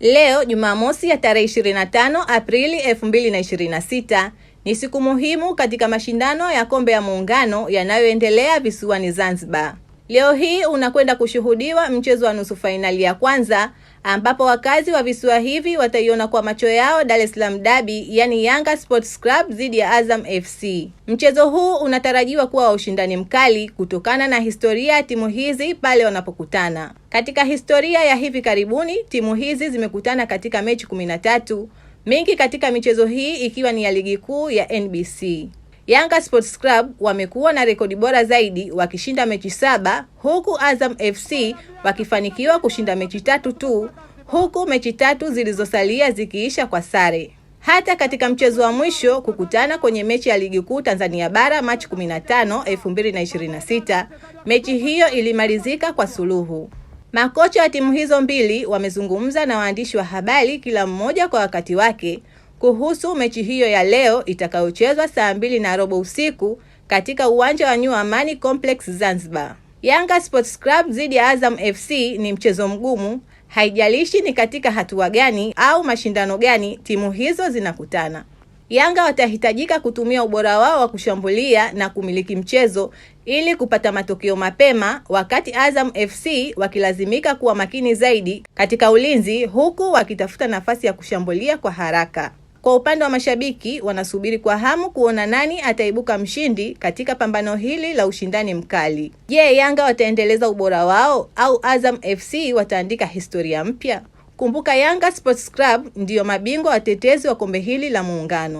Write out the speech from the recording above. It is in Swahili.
Leo Jumamosi ya tarehe 25 Aprili 2026 ni siku muhimu katika mashindano ya Kombe ya Muungano yanayoendelea visiwani Zanzibar. Leo hii unakwenda kushuhudiwa mchezo wa nusu fainali ya kwanza ambapo wakazi wa visiwa hivi wataiona kwa macho yao Dar es Salaam Derby, yani Yanga Sports Club dhidi ya Azam FC. Mchezo huu unatarajiwa kuwa wa ushindani mkali kutokana na historia ya timu hizi pale wanapokutana. Katika historia ya hivi karibuni, timu hizi zimekutana katika mechi 13, mingi katika michezo hii ikiwa ni ya ligi kuu ya NBC. Yanga Sports Club wamekuwa na rekodi bora zaidi wakishinda mechi 7, huku Azam FC wakifanikiwa kushinda mechi 3 tu, huku mechi 3 zilizosalia zikiisha kwa sare. Hata katika mchezo wa mwisho kukutana kwenye mechi ya ligi kuu Tanzania Bara Machi 15, 2026, mechi hiyo ilimalizika kwa suluhu. Makocha wa timu hizo mbili wamezungumza na waandishi wa habari kila mmoja kwa wakati wake kuhusu mechi hiyo ya leo itakayochezwa saa 2:15 usiku katika uwanja wa New Amani Complex Zanzibar. Yanga Sports Club dhidi ya Azam FC ni mchezo mgumu, haijalishi ni katika hatua gani au mashindano gani timu hizo zinakutana. Yanga watahitajika kutumia ubora wao wa kushambulia na kumiliki mchezo ili kupata matokeo mapema, wakati Azam FC wakilazimika kuwa makini zaidi katika ulinzi huku wakitafuta nafasi ya kushambulia kwa haraka. Kwa upande wa mashabiki, wanasubiri kwa hamu kuona nani ataibuka mshindi katika pambano hili la ushindani mkali. Je, Yanga wataendeleza ubora wao au Azam FC wataandika historia mpya? Kumbuka Yanga Sports Club ndiyo mabingwa watetezi wa kombe hili la Muungano.